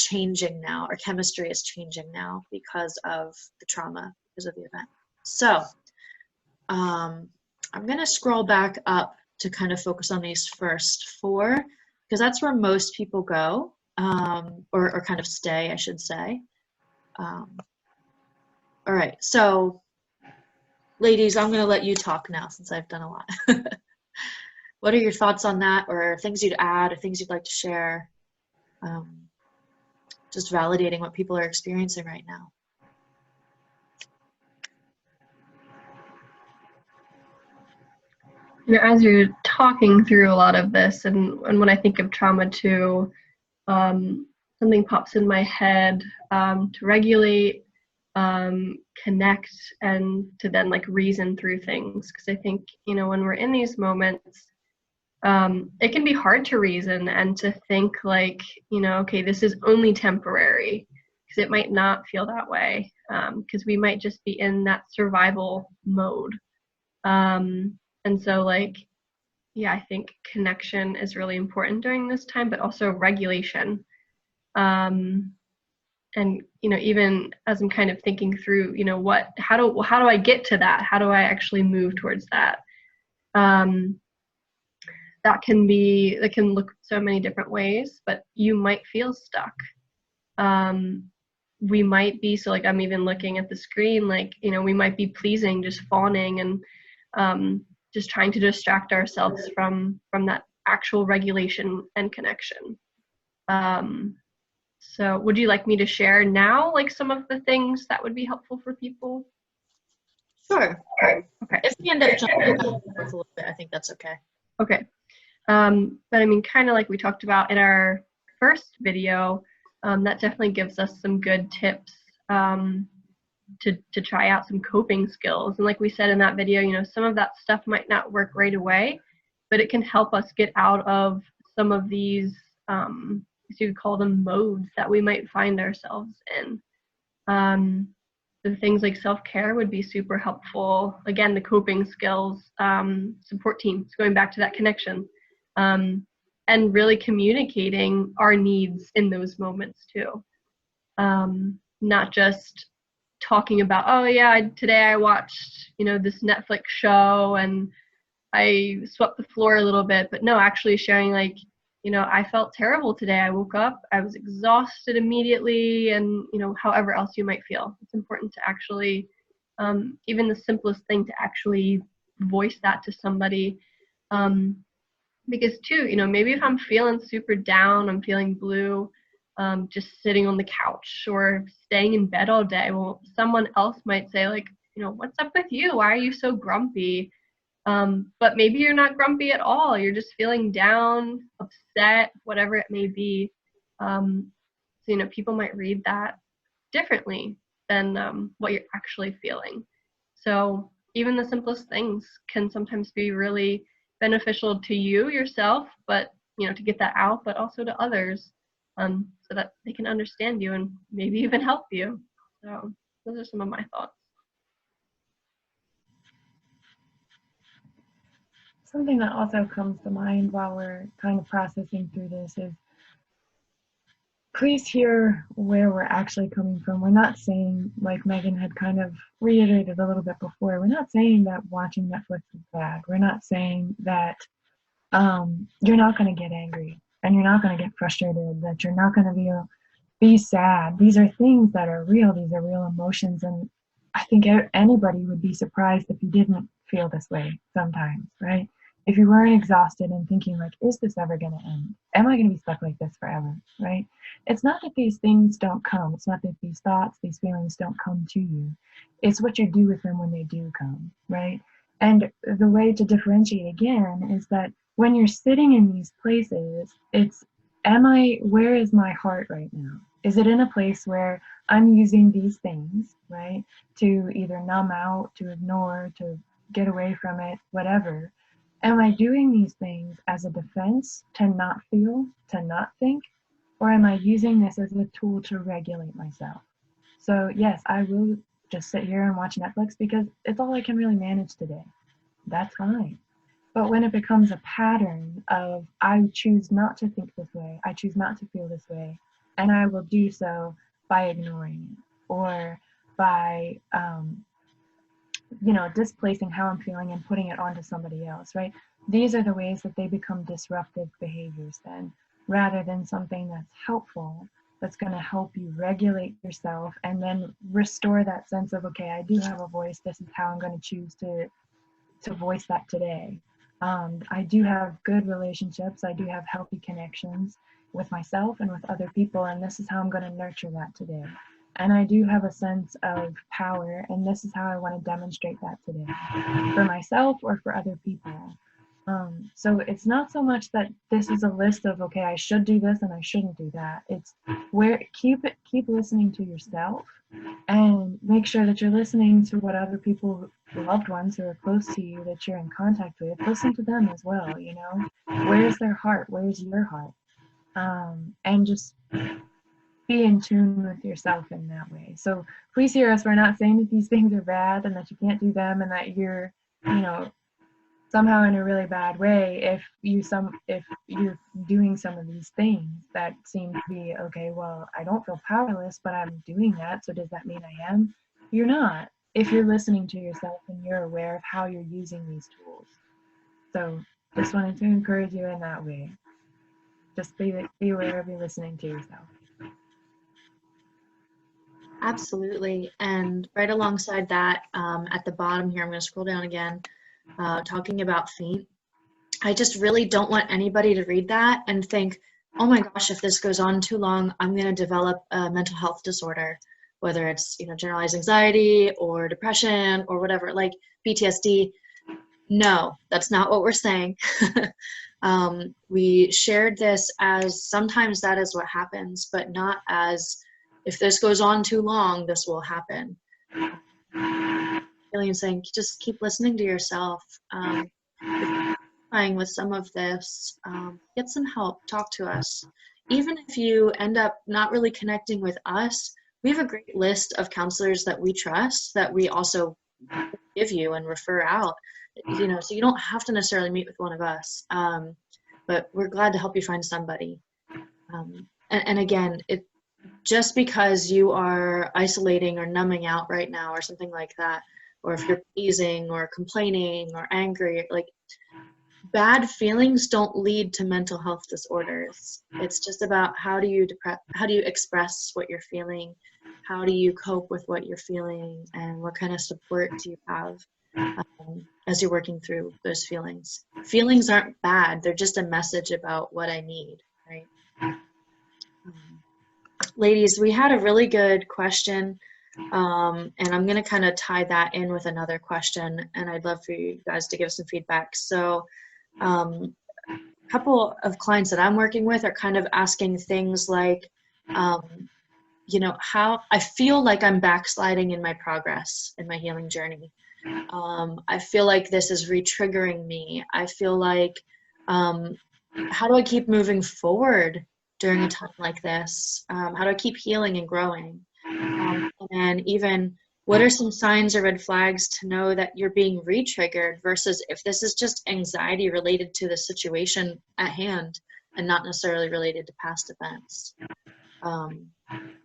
changing now. Our chemistry is changing now because of the trauma, because of the event. So I'm going to scroll back up to kind of focus on these first four, because that's where most people go, or kind of stay, I should say. All right, so ladies, I'm going to let you talk now since I've done a lot. What are your thoughts on that, or things you'd add, or things you'd like to share? Just validating what people are experiencing right now. You know, as you're talking through a lot of this, and when I think of trauma too, something pops in my head to regulate, connect, and to then like reason through things. Because I think, you know, when we're in these moments, it can be hard to reason and to think like, you know, okay, this is only temporary, because it might not feel that way, because we might just be in that survival mode. And so like, yeah, I think connection is really important during this time, but also regulation. And, you know, even as I'm kind of thinking through, you know, how do I get to that? How do I actually move towards that? That can look so many different ways, but you might feel stuck. We might be, so like I'm even looking at the screen, like, you know, we might be pleasing, just fawning and just trying to distract ourselves from that actual regulation and connection. So would you like me to share now, like some of the things that would be helpful for people? Sure. Okay. If we end up jumping back and forth a little bit, I think that's okay. Okay. But I mean, kind of like we talked about in our first video, that definitely gives us some good tips to try out some coping skills. And like we said in that video, you know, some of that stuff might not work right away, but it can help us get out of some of these, as you could call them, modes that we might find ourselves in. The things like self-care would be super helpful. Again, the coping skills, support teams, going back to that connection, and really communicating our needs in those moments too. Not just talking about, oh yeah, today I watched, you know, this Netflix show and I swept the floor a little bit, but no, actually sharing like, you know, I felt terrible today. I woke up, I was exhausted immediately, and, you know, however else you might feel. It's important to actually, even the simplest thing, to actually voice that to somebody. Because too, you know, maybe if I'm feeling super down, I'm feeling blue, just sitting on the couch or staying in bed all day, well, someone else might say like, you know, what's up with you? Why are you so grumpy? But maybe you're not grumpy at all. You're just feeling down, upset, whatever it may be. So, you know, people might read that differently than what you're actually feeling. So even the simplest things can sometimes be really beneficial to you yourself, but, you know, to get that out, but also to others, so that they can understand you and maybe even help you. So those are some of my thoughts. Something that also comes to mind while we're kind of processing through this is, please hear where we're actually coming from. We're not saying, like Meagan had kind of reiterated a little bit before, we're not saying that watching Netflix is bad. We're not saying that you're not going to get angry and you're not going to get frustrated, that you're not going to be sad. These are things that are real. These are real emotions. And I think anybody would be surprised if you didn't feel this way sometimes, right? If you weren't exhausted and thinking like, is this ever going to end? Am I going to be stuck like this forever, right? It's not that these things don't come. It's not that these thoughts, these feelings don't come to you. It's what you do with them when they do come, right? And the way to differentiate again is that when you're sitting in these places, it's, where is my heart right now? Is it in a place where I'm using these things, right, to either numb out, to ignore, to get away from it, whatever? Am I doing these things as a defense to not feel, to not think? Or am I using this as a tool to regulate myself? So yes, I will just sit here and watch Netflix because it's all I can really manage today. That's fine. But when it becomes a pattern of, I choose not to think this way, I choose not to feel this way, and I will do so by ignoring it, or by displacing how I'm feeling and putting it onto somebody else, right? These are the ways that they become disruptive behaviors then, rather than something that's helpful, that's going to help you regulate yourself and then restore that sense of, okay, I do have a voice. This is how I'm going to choose to voice that today. I do have good relationships. I do have healthy connections with myself and with other people, and this is how I'm going to nurture that today. And I do have a sense of power, and this is how I want to demonstrate that today for myself or for other people. So it's not so much that this is a list of, okay, I should do this and I shouldn't do that. It's where keep listening to yourself, and make sure that you're listening to what other people, loved ones who are close to you that you're in contact with, listen to them as well. Where's their heart? Where's your heart? And just be in tune with yourself in that way. So please hear us. We're not saying that these things are bad and that you can't do them and that you're, somehow in a really bad way if you're doing some of these things that seem to be, okay, well, I don't feel powerless, but I'm doing that, so does that mean I am? You're not, if you're listening to yourself and you're aware of how you're using these tools. So just wanted to encourage you in that way. Just be aware of you listening to yourself. Absolutely. And right alongside that, at the bottom here, I'm going to scroll down again, talking about faint. I just really don't want anybody to read that and think, oh my gosh, if this goes on too long, I'm going to develop a mental health disorder, whether it's, generalized anxiety or depression or whatever, like PTSD. No, that's not what we're saying. We shared this as sometimes that is what happens, but not as if this goes on too long, this will happen. Gillian saying, just keep listening to yourself. If you're trying with some of this, get some help, talk to us. Even if you end up not really connecting with us, we have a great list of counselors that we trust that we also give you and refer out. So you don't have to necessarily meet with one of us, but we're glad to help you find somebody. And again, just because you are isolating or numbing out right now or something like that, or if you're pleasing or complaining or angry, like bad feelings don't lead to mental health disorders. It's just about how do you express what you're feeling, how do you cope with what you're feeling, and what kind of support do you have as you're working through those feelings. Feelings aren't bad, they're just a message about what I need, right? Ladies, we had a really good question, and I'm going to kind of tie that in with another question, and I'd love for you guys to give some feedback. So a couple of clients that I'm working with are kind of asking things like, how I feel like I'm backsliding in my progress, in my healing journey. I feel like this is re-triggering me. I feel like, how do I keep moving forward during a time like this? How do I keep healing and growing? And even, what are some signs or red flags to know that you're being re-triggered versus if this is just anxiety related to the situation at hand and not necessarily related to past events?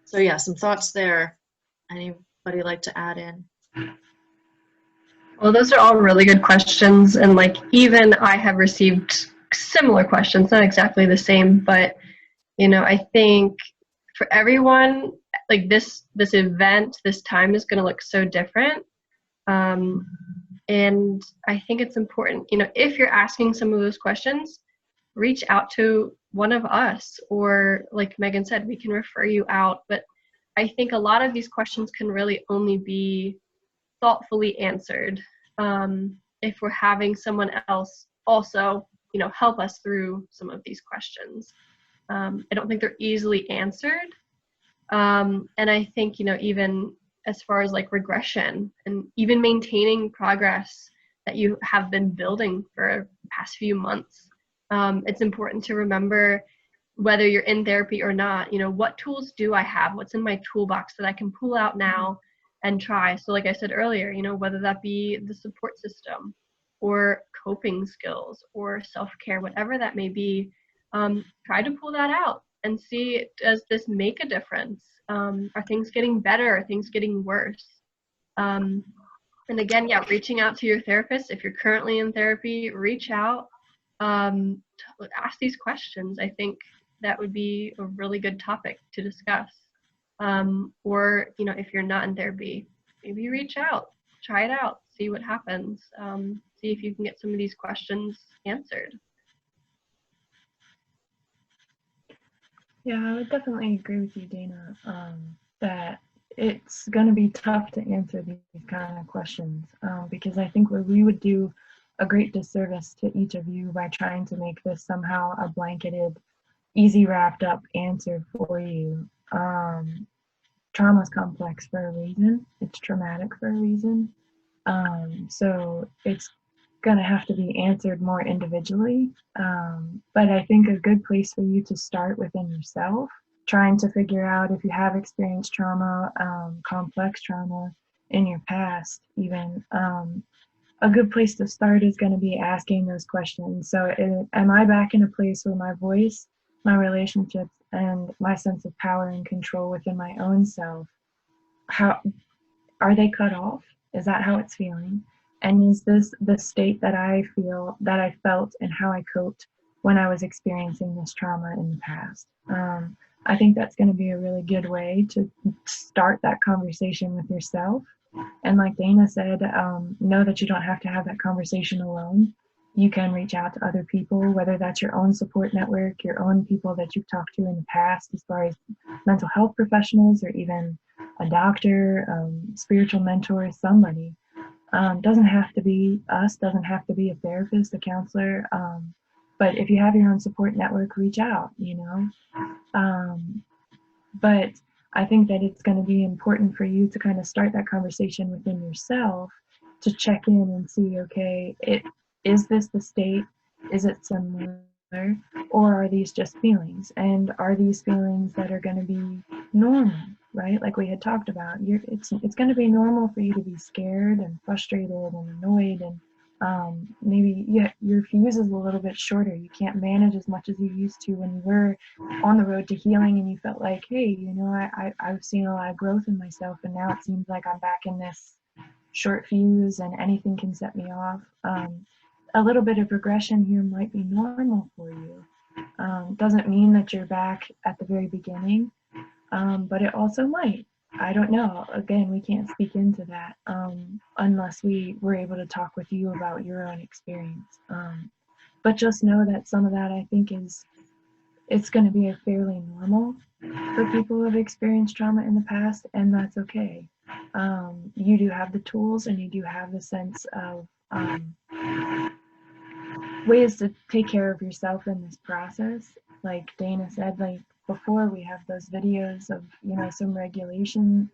So yeah, some thoughts there. Anybody like to add in? Well, those are all really good questions, and even I have received similar questions, not exactly the same, but I think for everyone, this event, this time is going to look so different, and I think it's important, if you're asking some of those questions, reach out to one of us, or like Meagan said, we can refer you out. But I think a lot of these questions can really only be thoughtfully answered if we're having someone else also help us through some of these questions. I don't think they're easily answered, and I think even as far as regression and even maintaining progress that you have been building for the past few months, it's important to remember, whether you're in therapy or not, what tools do I have, what's in my toolbox that I can pull out now and try. So like I said earlier, whether that be the support system or coping skills or self-care, whatever that may be, try to pull that out and see, does this make a difference? Are things getting better? Are things getting worse? And again, yeah, reaching out to your therapist. If you're currently in therapy, reach out, ask these questions. I think that would be a really good topic to discuss. Or, you know, if you're not in therapy, maybe reach out, try it out, see what happens, see if you can get some of these questions answered. Yeah, I would definitely agree with you, Dana, that it's going to be tough to answer these kind of questions, because I think we would do a great disservice to each of you by trying to make this somehow a blanketed, easy wrapped up answer for you. Trauma is complex for a reason. It's traumatic for a reason. So it's going to have to be answered more individually. But I think a good place for you to start within yourself, trying to figure out if you have experienced trauma, complex trauma in your past, even. A good place to start is going to be asking those questions. So, am I back in a place where my voice, my relationships, and my sense of power and control within my own self, how are they cut off? Is that how it's feeling? And is this the state that I feel, that I felt, and how I coped when I was experiencing this trauma in the past? I think that's going to be a really good way to start that conversation with yourself. And like Dana said, know that you don't have to have that conversation alone. You can reach out to other people, whether that's your own support network, your own people that you've talked to in the past, as far as mental health professionals, or even a doctor, spiritual mentor, somebody. Doesn't have to be us, doesn't have to be a therapist, a counselor. But if you have your own support network, reach out, you know. But I think that it's going to be important for you to kind of start that conversation within yourself, to check in and see, okay, is this the state? Is it similar? Or are these just feelings? And are these feelings that are going to be normal, right? Like we had talked about, it's going to be normal for you to be scared and frustrated and annoyed, and maybe your fuse is a little bit shorter. You can't manage as much as you used to when you were on the road to healing, and you felt like, hey, you know, I've seen a lot of growth in myself, and now it seems like I'm back in this short fuse and anything can set me off. A little bit of regression here might be normal for you. Doesn't mean that you're back at the very beginning, but it also might. I don't know. Again, we can't speak into that unless we were able to talk with you about your own experience. But just know that some of that, I think, it's going to be a fairly normal for people who have experienced trauma in the past, and that's okay. You do have the tools, and you do have the sense of ways to take care of yourself in this process. Like Dana said, like before, we have those videos of, you know, some regulation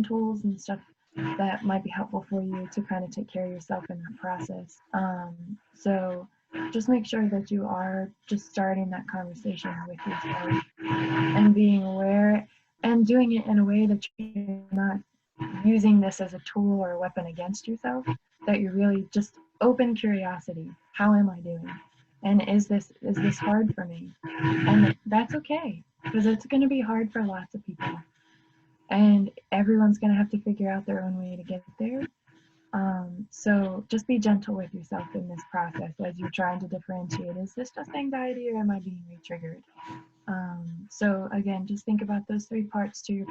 tools and stuff that might be helpful for you to kind of take care of yourself in that process. So just make sure that you are just starting that conversation with yourself and being aware and doing it in a way that you're not using this as a tool or a weapon against yourself, that you're really just open curiosity. How am I doing? And is this hard for me? And that's okay, because it's going to be hard for lots of people. And everyone's going to have to figure out their own way to get there. So just be gentle with yourself in this process as you're trying to differentiate, is this just anxiety or am I being re-triggered? So again, just think about those three parts to your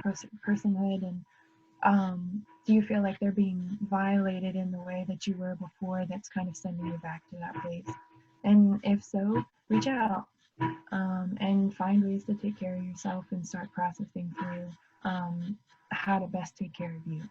personhood, and do you feel like they're being violated in the way that you were before, that's kind of sending you back to that place? And if so, reach out and find ways to take care of yourself and start processing through how to best take care of you.